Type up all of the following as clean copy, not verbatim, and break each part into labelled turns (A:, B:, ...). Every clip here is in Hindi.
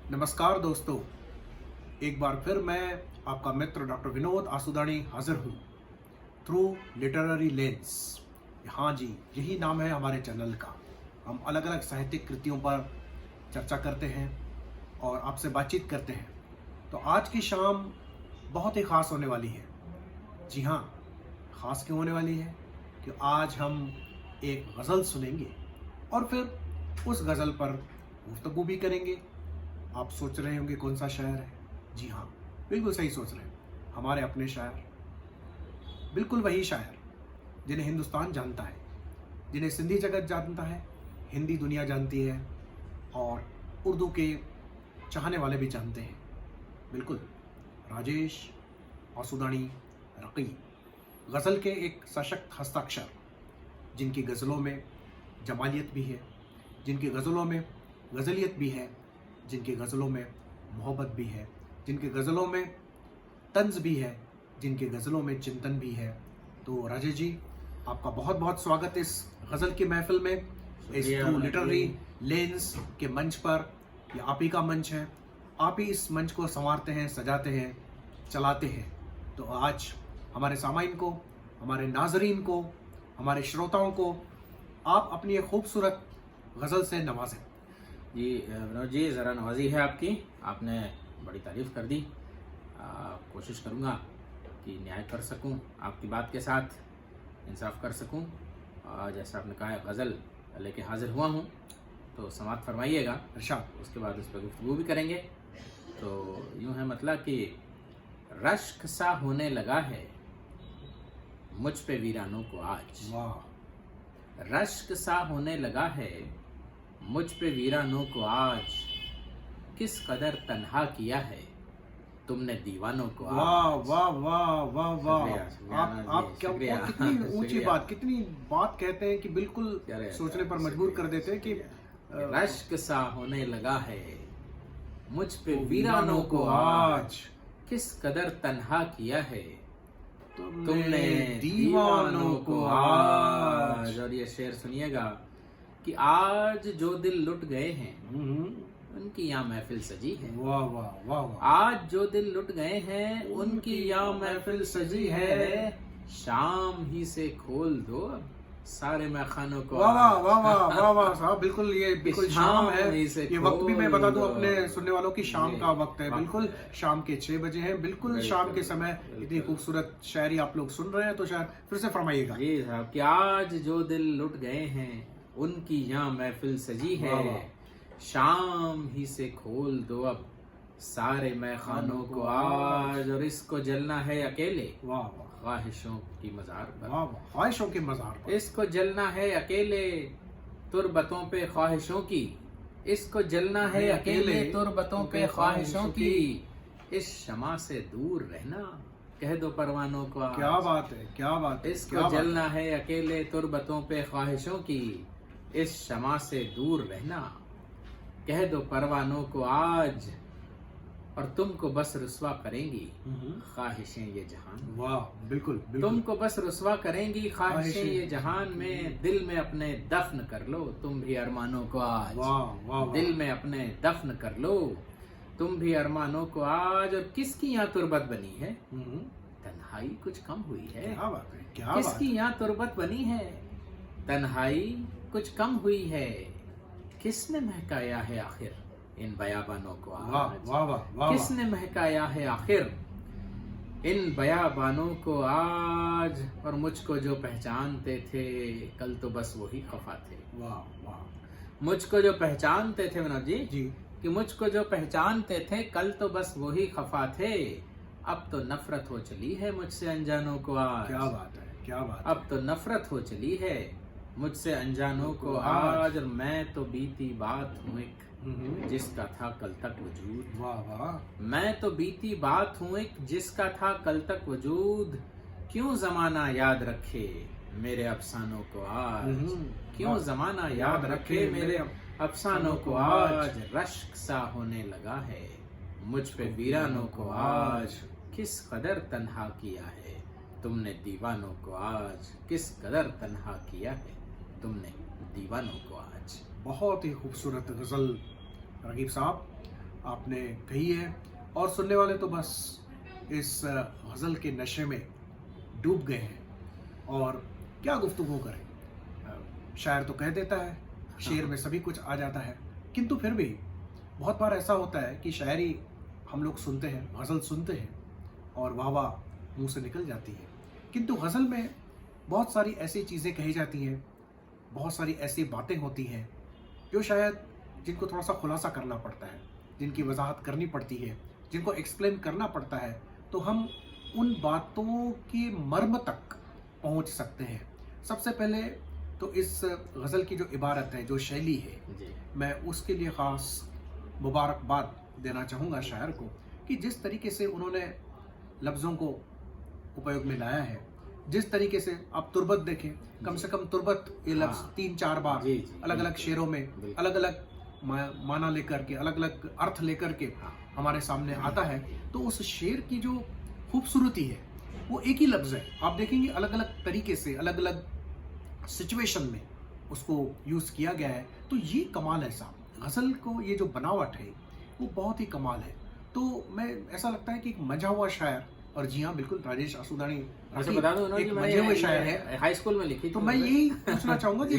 A: नमस्कार दोस्तों, एक बार फिर मैं आपका मित्र डॉक्टर विनोद आसुदानी हाजिर हूँ थ्रू लिटरेरी लेंस। हाँ जी, यही नाम है हमारे चैनल का। हम अलग अलग साहित्यिक कृतियों पर चर्चा करते हैं और आपसे बातचीत करते हैं। तो आज की शाम बहुत ही ख़ास होने वाली है। जी हाँ, ख़ास क्यों होने वाली है कि आज हम एक गज़ल सुनेंगे और फिर उस गज़ल पर गुफ्तगू भी करेंगे। आप सोच रहे होंगे कौन सा शायर है? जी हाँ, बिल्कुल सही सोच रहे हैं। हमारे अपने शायर, बिल्कुल वही शायर जिन्हें हिंदुस्तान जानता है, जिन्हें सिंधी जगत जानता है, हिंदी दुनिया जानती है और उर्दू के चाहने वाले भी जानते हैं। बिल्कुल, राजेश आसुदानी रक़ी, गज़ल के एक सशक्त हस्ताक्षर, जिनकी गज़लों में जमालियत भी है, जिनकी गज़लों में गज़लियत भी है, जिनकी गज़लों में मोहब्बत भी है, जिनकी गज़लों में तंज़ भी है, जिनकी गज़लों में चिंतन भी है। तो राजेश जी, आपका बहुत बहुत स्वागत इस गज़ल की महफ़िल में, इस थ्रू लिटरेरी लेंस के मंच पर। ये आप ही का मंच है, आप ही इस मंच को संवारते हैं, सजाते हैं, चलाते हैं। तो आज हमारे सामाईन को, हमारे नाज़रीन को, हमारे श्रोताओं को आप अपनी एक खूबसूरत गज़ल से नवाजें।
B: जी विनोद जी, ज़रा नवाजी है आपकी, आपने बड़ी तारीफ़ कर दी। कोशिश करूँगा कि न्याय कर सकूँ, आपकी बात के साथ इंसाफ कर सकूँ। जैसा आपने कहा है, गज़ल लेके हाज़िर हुआ हूँ, तो समात फरमाइएगा,
A: इरशाद।
B: उसके बाद उस पर गुफ्तगू भी करेंगे। तो यूँ है मतलब कि रश्क सा होने लगा है मुझ पे वीरानों को आज।
A: वाह,
B: रश्क सा होने लगा है मुझ पे वीरानों को आज, किस कदर तन्हा किया है तुमने दीवानों को आज।
A: वाह वाह वाह वाह वाह।
B: शुक्रिया,
A: आप क्या,
B: शुक्रिया,
A: कितनी ऊंची
B: शुक्रिया।
A: बात, कितनी बात कहते हैं कि बिल्कुल
B: अरे,
A: सोचने पर मजबूर कर देते हैं कि
B: रश्क सा होने लगा है मुझ पे वीरानों को आज, किस कदर तन्हा किया है तुमने दीवानों को आज। और ये शेर सुनिएगा कि आज जो दिल लुट गए हैं उनकी यहाँ महफिल सजी है।
A: वाह वाह वाह वाह।
B: आज जो दिल लुट गए हैं उनकी यहाँ महफिल सजी है, शाम ही से खोल दो सारे मैखानों को।
A: वाह वाह वाह वाह वाह वाह साहब, बिल्कुल ये बिल्कुल शाम है। ये वक्त भी मैं बता दूं अपने सुनने वालों की, शाम का वक्त है, बिल्कुल शाम के 6 बजे हैं, बिल्कुल शाम के समय। इतनी खूबसूरत शायरी आप लोग सुन रहे हैं, तो शायद फिर से फरमाइएगा।
B: जी साहब, कि आज जो दिल लुट गए हैं उनकी यहाँ महफिल सजी है, शाम ही से खोल दो अब सारे मैखानों को आज। और इसको जलना है अकेले
A: वाह वाह,
B: ख्वाहिशों की मजार पर।
A: वाह वाह, ख्वाहिशों के मजार पर।
B: इसको जलना है अकेले तुरबतों पे ख्वाहिशों की, इसको जलना है अकेले तुरबतों पे ख्वाहिशों की, इस शमा से दूर रहना कह दो परवानों को आज।
A: क्या बात है, क्या बात है।
B: इसको जलना है अकेले तुरबतों पे ख्वाहिशों की, इस शमा से दूर रहना कह दो परवानों को आज। और तुमको बस रुस्वा करेंगी ख्वाहिशें ये जहान।
A: वाह, बिल्कुल बिल्कुल।
B: तुमको बस रुस्वा करेंगी ख्वाहिशें ये जहान में, दिल में अपने दफन कर लो तुम भी अरमानों को आज।
A: वाह वाह,
B: दिल में अपने दफन कर लो तुम भी अरमानों को आज। और किसकी यहाँ तुरबत बनी है, तन्हाई कुछ कम हुई है।
A: क्या बात है, क्या बात
B: किसकी यहाँ तुरबत बनी है, तन्हाई कुछ कम हुई है। किसने महकाया है आखिर इन बयाबानों को आज।
A: वाह वाह वाह वाह।
B: किसने महकाया है आखिर इन बयाबानों को आज। और मुझको जो पहचानते थे कल तो बस वही खफा थे।
A: वाह वाह।
B: मुझको जो पहचानते थे विनोद जी,
A: जी,
B: कि मुझको जो पहचानते थे कल तो बस वही खफा थे, अब तो नफरत हो चली है मुझसे अनजानों को आज।
A: क्या बात है, क्या बात है।
B: अब तो नफरत हो चली है मुझसे अनजानों को आज। और मैं तो बीती बात हूँ एक जिसका था कल तक वजूद।
A: वाह वाह।
B: मैं तो बीती बात हूँ एक जिसका था कल तक वजूद, क्यों जमाना याद रखे मेरे अफसानों को आज। क्यों जमाना याद रखे मेरे अफसानों को आज। रश्क सा होने लगा है मुझ पे वीरानों को आज, किस कदर तन्हा किया है तुमने दीवानों को आज। किस कदर तन्हा किया है तुमने दीवानों को आज।
A: बहुत ही खूबसूरत गज़ल रागीब साहब। आपने कही है और सुनने वाले तो बस इस गज़ल के नशे में डूब गए हैं और क्या गुफ्तगू करें। शायर तो कह देता है, शेर में सभी कुछ आ जाता है, किंतु फिर भी बहुत बार ऐसा होता है कि शायरी हम लोग सुनते हैं, गज़ल सुनते हैं और वाह वाह मुंह से निकल जाती है, किंतु गज़ल में बहुत सारी ऐसी चीज़ें कही जाती हैं, बहुत सारी ऐसी बातें होती हैं जो शायद जिनको थोड़ा सा खुलासा करना पड़ता है, जिनकी वजाहत करनी पड़ती है, जिनको एक्सप्लेन करना पड़ता है, तो हम उन बातों के मर्म तक पहुंच सकते हैं। सबसे पहले तो इस गज़ल की जो इबारत है, जो शैली है, मैं उसके लिए ख़ास मुबारकबाद देना चाहूँगा शायर को कि जिस तरीके से उन्होंने लफ्ज़ों को उपयोग में लाया है, जिस तरीके से आप तुर्बत देखें, कम से कम तुर्बत ये लफ्ज़ 3-4 बार अलग अलग शेरों में अलग अलग माना लेकर के, अलग अलग अर्थ लेकर के हमारे सामने आता है। तो उस शेर की जो खूबसूरती है वो एक ही लफ्ज़ है, आप देखेंगे अलग अलग तरीके से अलग अलग सिचुएशन में उसको यूज़ किया गया है। तो ये कमाल है साहब, गज़ल को ये जो बनावट है वो बहुत ही कमाल है। तो मैं ऐसा लगता है कि एक मजा हुआ शायर, और जी हाँ बिल्कुल राजेश आसूदानी
B: बता दो
A: एक मजे हुए शायर है,
B: हाई स्कूल में लिखी।
A: तो मैं यही पूछना चाहूंगा कि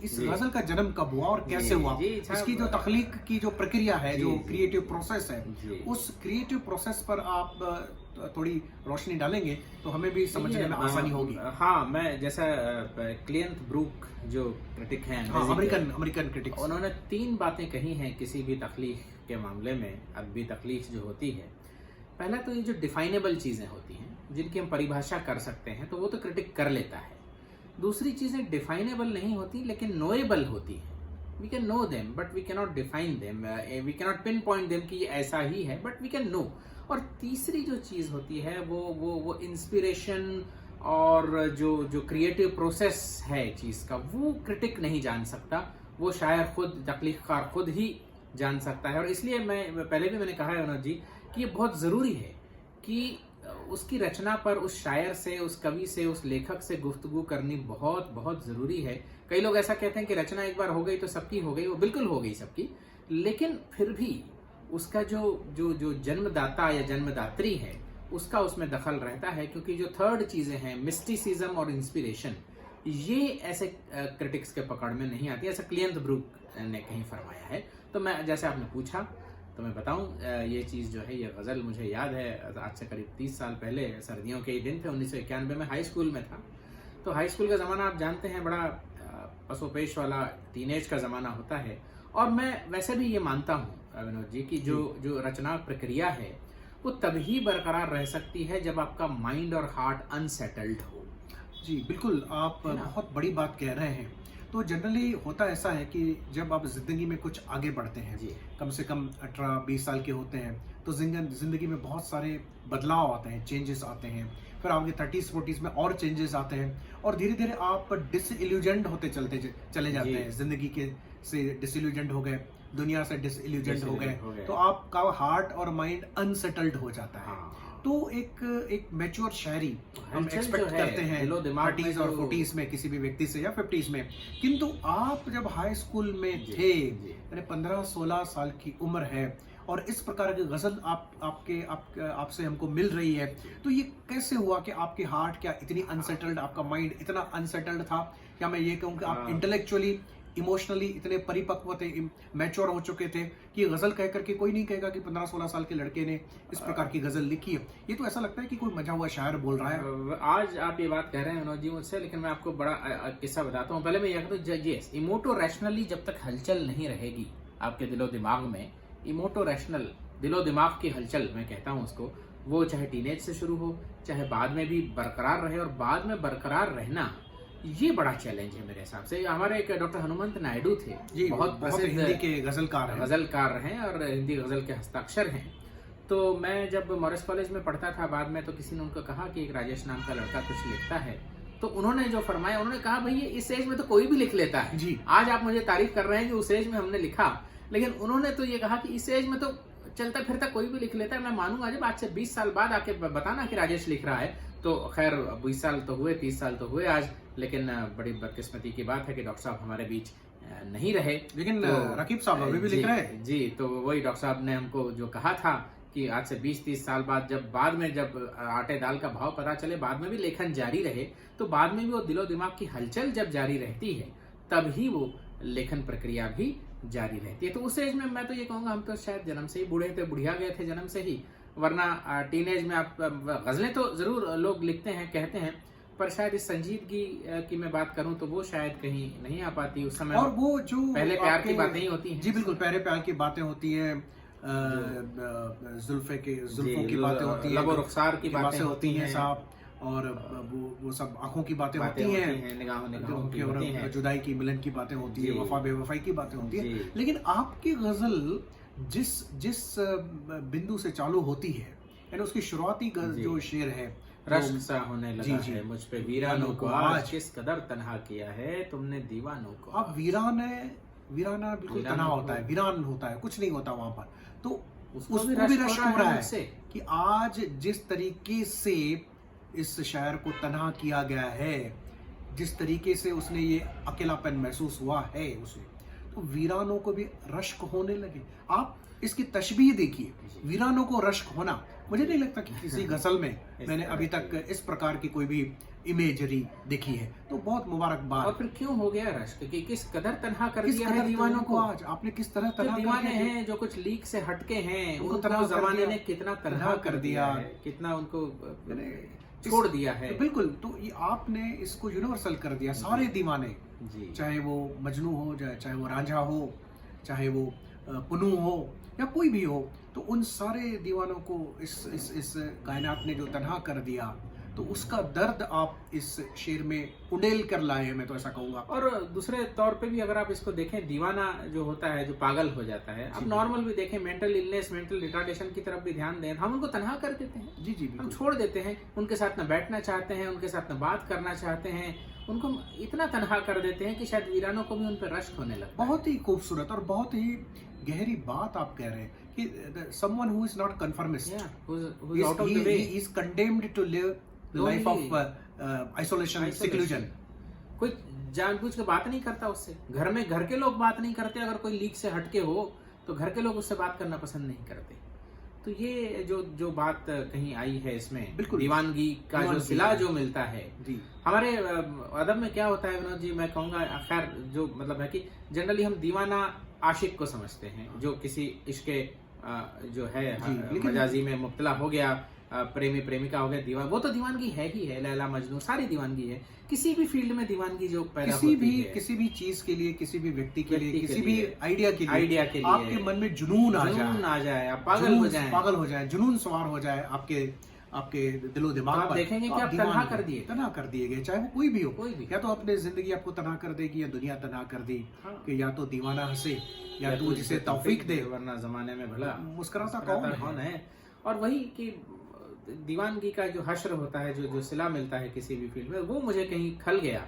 A: इस गज़ल का जन्म कब हुआ और कैसे हुआ, इसकी जो तख्लीक की जो प्रक्रिया है, जो क्रिएटिव प्रोसेस है, उस क्रिएटिव प्रोसेस पर आप थोड़ी रोशनी डालेंगे तो हमें भी समझने में आसानी होगी।
B: हाँ, मैं जैसा क्लियंट ब्रूक जो क्रिटिक हैं,
A: अमेरिकन क्रिटिक,
B: उन्होंने 3 बातें कही हैं किसी भी तख्लीक के मामले में, अदबी तख्लीक जो होती है। पहला तो ये जो डिफाइनेबल चीज़ें होती हैं, जिनकी हम परिभाषा कर सकते हैं, तो वो तो क्रिटिक कर लेता है। दूसरी चीज़ें डिफाइनेबल नहीं होती लेकिन नोएबल होती हैं, we can know them but we can not define them, we can not pinpoint them कि ये ऐसा ही है, बट वी कैन नो। और तीसरी जो चीज़ होती है वो इंस्पिरेशन और जो क्रिएटिव प्रोसेस है चीज़ का, वो क्रिटिक नहीं जान सकता, वो शायर खुद, तख्लीक़कार खुद ही जान सकता है। और इसलिए मैं पहले भी मैंने कहा है विनोद जी कि ये बहुत ज़रूरी है कि उसकी रचना पर उस शायर से, उस कवि से, उस लेखक से गुफ्तगू करनी बहुत बहुत ज़रूरी है। कई लोग ऐसा कहते हैं कि रचना एक बार हो गई तो सबकी हो गई, वो बिल्कुल हो गई सबकी, लेकिन फिर भी उसका जो जन्मदाता या जन्मदात्री है उसका उसमें दखल रहता है, क्योंकि जो थर्ड चीज़ें हैं, मिस्टिसिज्म और इंस्पिरेशन, ये ऐसे क्रिटिक्स के पकड़ में नहीं आती, ऐसा क्लियंट ब्रूक ने कहीं फरमाया है। तो मैं, जैसे आपने पूछा तो मैं बताऊं, ये चीज़ जो है, ये गज़ल मुझे याद है, आज से करीब 30 साल पहले सर्दियों के ही दिन थे, 1991 में हाई स्कूल में था। तो हाई स्कूल का ज़माना आप जानते हैं बड़ा पसोपेश वाला टीनेज का ज़माना होता है। और मैं वैसे भी ये मानता हूँ विनोद जी कि जो रचना प्रक्रिया है वो तभी बरकरार रह सकती है जब आपका माइंड और हार्ट अनसेटल्ड हो।
A: जी बिल्कुल, आप बहुत बड़ी बात कह रहे हैं। तो जनरली होता ऐसा है कि जब आप ज़िंदगी में कुछ आगे बढ़ते हैं, कम से कम 18-20 साल के होते हैं, तो ज़िंदगी में बहुत सारे बदलाव आते हैं, चेंजेस आते हैं। फिर आगे 30-40s में और चेंजेस आते हैं और धीरे धीरे आप डिसइल्यूजन्ड होते चले जाते हैं। ज़िंदगी के से डिसइल्यूजन्ड हो गए, दुनिया से डिसइल्यूजन्ड हो गए, तो आपका हार्ट और माइंड अनसेटल्ड हो जाता है। तो एक मैच्योर शायरी हम एक्सपेक्ट करते हैं 30s और 40s में किसी भी व्यक्ति से, या 50s में, किंतु आप जब हाई स्कूल में थे, यानी 15-16 साल की उम्र है और इस प्रकार की गज़ल आपसे हमको मिल रही है, तो ये कैसे हुआ कि आपके हार्ट क्या इतनी अनसेटल्ड, आपका माइंड इतना अनसेटल्ड था? क्या मैं ये कहूँ कि आप इंटेलेक्चुअली, इमोशनली इतने परिपक्व थे, मैच्योर हो चुके थे कि गज़ल कह करके कोई नहीं कहेगा कि 15-16 साल के लड़के ने इस प्रकार की गज़ल लिखी है? ये तो ऐसा लगता है कि कोई मजा हुआ शायर बोल रहा है।
B: आज आप ये बात कह रहे हैं विनोद जी मुझसे, लेकिन मैं आपको बड़ा किस्सा बताता हूँ। पहले मैं ये कहता हूँ, यस, इमोटो रैशनली जब तक हलचल नहीं रहेगी आपके दिलो दिमाग में, इमोटो रैशनल दिलो दिमाग की हलचल मैं कहता हूँ उसको, वो चाहे टीनेज से शुरू हो, चाहे बाद में भी बरकरार रहे, और बाद में बरकरार रहना ये बड़ा चैलेंज है मेरे हिसाब से। हमारे एक डॉक्टर हनुमंत नायडू थे,
A: जी, बहुत प्रसिद्ध हिंदी के गज़लकार
B: हैं और हिंदी गज़ल के हस्ताक्षर हैं। तो मैं जब मॉरिस कॉलेज में पढ़ता था बाद में, तो किसी ने उनको कहा कि एक राजेश नाम का लड़का कुछ लिखता है, तो उन्होंने जो फरमाया, उन्होंने कहा भाई ये इस एज में तो कोई भी लिख लेता है जी। आज आप मुझे तारीफ कर रहे हैं कि उस एज में हमने लिखा, लेकिन उन्होंने तो ये कहा कि इस एज में तो चलता फिरता कोई भी लिख लेता है। मैं मानूंगा जब आज से 20 साल बाद आके बताना कि राजेश लिख रहा है, तो खैर 20 साल तो हुए, 30 साल तो हुए आज, लेकिन बड़ी बदकिस्मती की बात है कि डॉक्टर साहब हमारे बीच नहीं रहे।
A: लेकिन रकीब साहब अभी भी लिख रहे हैं।
B: जी, तो वही डॉक्टर साहब ने हमको जो कहा था कि आज से 20-30 साल बाद जब आटे दाल का भाव पता चले, बाद में भी लेखन जारी रहे, तो बाद में भी वो दिलो दिमाग की हलचल जब जारी रहती है तब ही वो लेखन प्रक्रिया भी जारी रहती है। तो उस एज में मैं तो ये कहूँगा हम तो शायद जन्म से ही बूढ़े थे, बुढ़िया गए थे जन्म से ही, वरना टीनेज में आप गजलें तो जरूर लोग लिखते हैं, कहते हैं, पर शायद इस संजीदगी की मैं बात करूं तो वो शायद कहीं नहीं आ पाती उस समय।
A: और वो जो
B: पहले प्यार की बातें ही होती हैं।
A: जी बिल्कुल, पहले प्यार की बातें होती हैं, जुल्फों की बातें होती हैं,
B: लबो रुखसार की बातें होती हैं
A: साहब, और वो सब आंखों की बातें होती हैं,
B: निगाहों की
A: और
B: होती हैं,
A: जुदाई की, मिलन की बातें होती है, वफा बेवफाई की बातें होती है। लेकिन आपकी गजल जिस बिंदु से चालू होती है, यानी उसकी शुरुआती जो शेर है,
B: रश्क सा होने लगा है मुझ पे वीरानों को आज, किस कदर तन्हा किया है तुमने दीवानों को।
A: अब वीराना बिल्कुल तन्हा होता है, वीरान होता है, कुछ नहीं होता वहां पर, तो उसको भी रश्क हो रहा है कि आज जिस तरीके से इस शायर को तन्हा किया गया है, जिस तरीके से उसने ये अकेलापन महसूस हुआ है उसे, तो वीरानों को भी रश्क होने लगे। आप इसकी तशबीह देखिए, वीरानों को रश्क होना, मुझे नहीं लगता कि किसी गजल में मैंने अभी तक इस प्रकार की कोई भी इमेजरी देखी है, तो बहुत मुबारकबाद।
B: और फिर क्यों हो गया रश्क कि किस कदर तन्हा कर दिया है दीवानों को आज,
A: आपने किस तरह तन्हा
B: दीवाने हैं जो कुछ लीक से हटके हैं, उनको जमाने ने कितना तन्हा कर दिया, कितना उनको छोड़ दिया है।
A: बिल्कुल, तो ये आपने इसको यूनिवर्सल कर दिया, सारे दीवाने, चाहे वो मजनू हो, चाहे वो रांझा हो, चाहे वो पुनू हो या कोई भी हो, तो उन सारे दीवानों को इस कायनात ने जो तन्हा कर दिया, तो उसका दर्द आप इस शेर में उड़ेल कर लाए हैं, मैं तो ऐसा कहूंगा।
B: और दूसरे तौर पे भी अगर आप इसको देखें, दीवाना जो होता है, जो पागल हो जाता है, अब नॉर्मल भी देखें, मेंटल इलनेस, मेंटल रिटार्डेशन की तरफ भी ध्यान दें, हम उनको तन्हा कर देते हैं।
A: जी,
B: हम छोड़ देते हैं, उनके साथ न बैठना चाहते हैं, उनके साथ न बात करना चाहते हैं, उनको इतना तन्हा कर देते हैं कि शायद वीरानों को भी उन पर रश्क होने लगता है।
A: बहुत ही खूबसूरत और बहुत ही गहरी बात आप कह रहे हैं कि someone who is not conformist,
B: who's out of the way,
A: he is condemned to live the life of isolation, seclusion.
B: कोई जानबूझ के बात नहीं करता उससे, घर के लोग बात नहीं करते, अगर कोई लीक से हटके हो तो घर के लोग उससे बात करना पसंद नहीं करते। तो ये जो बात कहीं आई है इसमें, दीवानगी का जो सिला जो मिलता है
A: जी।
B: हमारे अदब में क्या होता है विनोद जी, मैं कहूँगा खैर जो मतलब है कि जनरली हम दीवाना आशिक को समझते हैं, जो किसी इश्के जो है मजाजी में मुब्तला हो गया, प्रेमी प्रेमिका हो गया, दीवान, वो तो दीवानगी है ही है, लैला मजनू सारी दीवानगी है। किसी भी फील्ड में दीवानगी जो पैदा होती है,
A: किसी भी चीज के लिए, किसी भी व्यक्ति के लिए, किसी भी आइडिया के लिए आपके मन में जुनून आ जाए, आप पागल हो जाए, जुनून सवार हो जाए आपके दिलो दिमाग पर,
B: देखेंगे कि आप तन्हा कर
A: दिए गए, चाहे वो कोई भी हो, या तो अपने जिंदगी आपको तन्हा कर देगी या दुनिया तन्हा कर दी, कि या तो दीवाना हंसे या तू जिसे तौफीक दे,
B: वरना जमाने में भला
A: मुस्कुराता कौन है।
B: और वही कि दीवानगी का जो हश्र होता है, जो सिला मिलता है किसी भी फील्ड में, वो मुझे कहीं खल गया,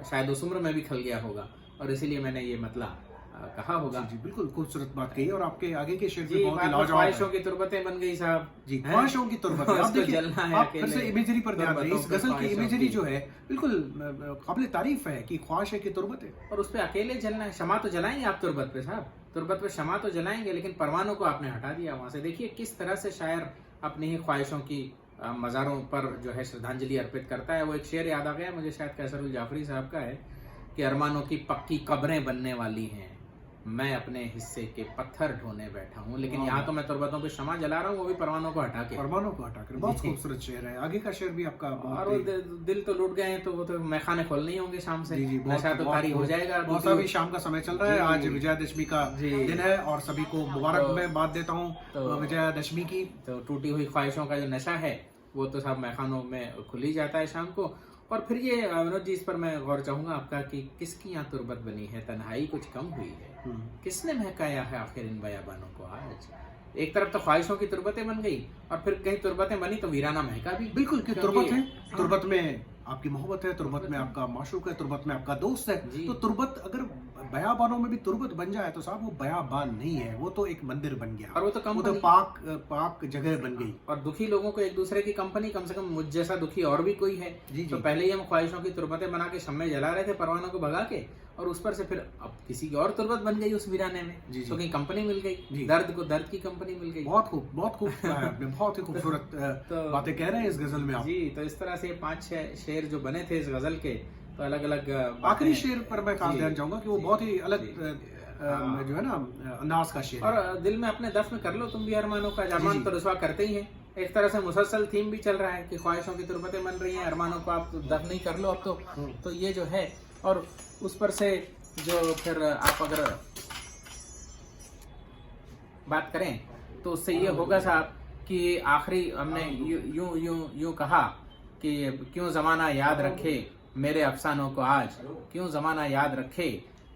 B: शायद उस उम्र में भी खल गया होगा, और इसीलिए मैंने ये मतला कहा होगा।
A: जी, बिल्कुल खूबसूरत बात कही, और आपके आगे के शेर
B: भी बहुत ही लाजवाब। ख्वाहिशों की तुरबतें बन गई साहब
A: जी, ख्वाहिशों की तुरबतें। आप देखिए, आप फिर से इमेजरी पर ध्यान दें, इस गजल की इमेजरी जो है बिल्कुल काबिल तारीफ है कि ख्वाहिश है की तुरबतें,
B: और उस पे अकेले जलना है। शमा तो जलाएंगे आप तुरबत पे साहब, तुरबत पे शमा तो जलाएंगे, लेकिन परवानों को आपने हटा दिया वहां से। देखिए किस तरह से शायर अपनी ही ख्वाहिशों की मज़ारों पर जो है श्रद्धांजलि अर्पित करता है। वो एक शेर याद आ गया मुझे, शायद कैसरुल जाफरी साहब का है कि अरमानों की पक्की कब्रें बनने वाली हैं, मैं अपने हिस्से के पत्थर ढोने बैठा हूँ, लेकिन यहाँ तो मैं तुरबतों पे शमा जला रहा हूँ, वो भी परवानों को हटा के।
A: बहुत खूबसूरत शेर है। आगे का शेर भी आपका
B: और दिल तो लूट गए हैं, तो वो तो मैखाने खोलने ही होंगे शाम से, नशा तो कारी हो जाएगा।
A: बहुत अभी शाम का समय चल रहा है, आज विजयादशमी का दिन है, और सभी को मुबारक मैं बात देता हूँ विजयादशमी की।
B: तो टूटी हुई ख्वाहिशों का जो नशा है वो तो सब मैखानों में खुल ही जाता है शाम को। और फिर ये विनोद जी, इस पर मैं गौर चाहूंगा आपका कि किसकी यहाँ तुरबत बनी है, तन्हाई कुछ कम हुई है, किसने महकाया है आखिर इन बयाबानों को आज। एक तरफ तो ख्वाहिशों की तुरबतें बन गई, और फिर कहीं तुरबतें बनी तो वीराना महका भी।
A: बिल्कुल, कि तुरबत है, तुरबत में आपकी मोहब्बत है, तुरबत में आपका माशूक है, तुरबत में आपका दोस्त है, तो तुरबत अगर बयाबानों में भी तुरबत बन जाए तो साहब वो बयाबान नहीं है, वो तो एक मंदिर बन गया,
B: और वो तो
A: पाक जगह बन गई।
B: और दुखी लोगों को एक दूसरे की कंपनी, कम से कम मुझ जैसा दुखी और भी कोई है। तो पहले ही हम ख्वाहिशों की तुरबतें बना के शम्मे जला रहे थे परवानों को भगा के, और उस पर से फिर अब किसी की और तुरबत बन गई उस वीराने में,
A: जी, जी।
B: क्योंकि कंपनी मिल
A: जी।
B: गई, दर्द को दर्द की कंपनी मिल गई।
A: बहुत खूब कहा है आपने, बहुत ही खूबसूरत
B: तो-
A: बातें कह रहे हैं इस गजल में आप।
B: जी, तो इस तरह से 5-6 शेर जो बने थे इस गजल के, तो अलग अलग
A: आखिरी शेर पर मैं खास
B: जी,
A: ध्यान चाहूंगा कि वो
B: जी,
A: बहुत ही अलग
B: जी। हाँ।
A: जो है ना अंदाज का शेर है।
B: और दिल में अपने दफन कर लो तुम भी अरमानों का,
A: जी,
B: अरमान
A: जी।
B: तो रुसवा करते ही हैं। एक तरह से मुसलसल थीम भी चल रहा है कि ख्वाहिशों की तुरबतें बन रही हैं, अरमानों को आप दफन ही कर लो अब तो ये जो है। और उस पर से जो फिर आप अगर बात करें तो उससे ये होगा साहब कि आखिरी हमने यूं यूं यूं कहा कि क्यों ज़माना याद रखे मेरे अफसानों को आज, क्यों ज़माना याद रखे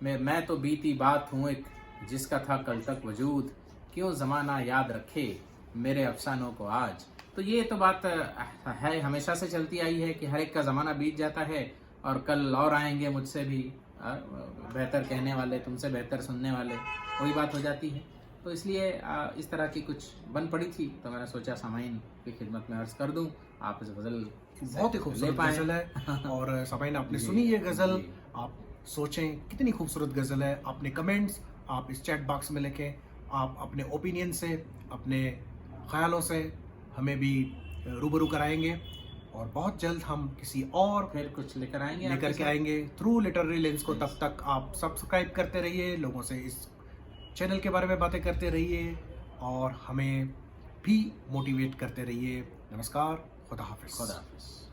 B: मैं तो बीती बात हूँ एक जिसका था कल तक वजूद, क्यों ज़माना याद रखे मेरे अफसानों को आज। तो ये तो बात है, हमेशा से चलती आई है कि हर एक का ज़माना बीत जाता है और कल और आएंगे मुझसे भी बेहतर कहने वाले, तुमसे बेहतर सुनने वाले, वही बात हो जाती है। तो इसलिए इस तरह की कुछ बन पड़ी थी, तो मैंने सोचा सामाइन की खिदमत में अर्ज कर दूं, आप इस गज़ल
A: बहुत ही खूबसूरत गजल है। और सामाइन आपने सुनी ये गजल, आप सोचें कितनी खूबसूरत गजल है। अपने कमेंट्स आप इस चैट बॉक्स में लिखें, आप अपने ओपिनियन से, अपने ख्यालों से हमें भी रूबरू कराएंगे और बहुत जल्द हम किसी और
B: फिर कुछ लेकर आएंगे
A: लेकर के आएंगे थ्रू लिटरेरी लेंस को। तब तक आप सब्सक्राइब करते रहिए, लोगों से इस चैनल के बारे में बातें करते रहिए और हमें भी मोटिवेट करते रहिए। नमस्कार, खुदा हाफिज़।
B: खुदा हाफिज़।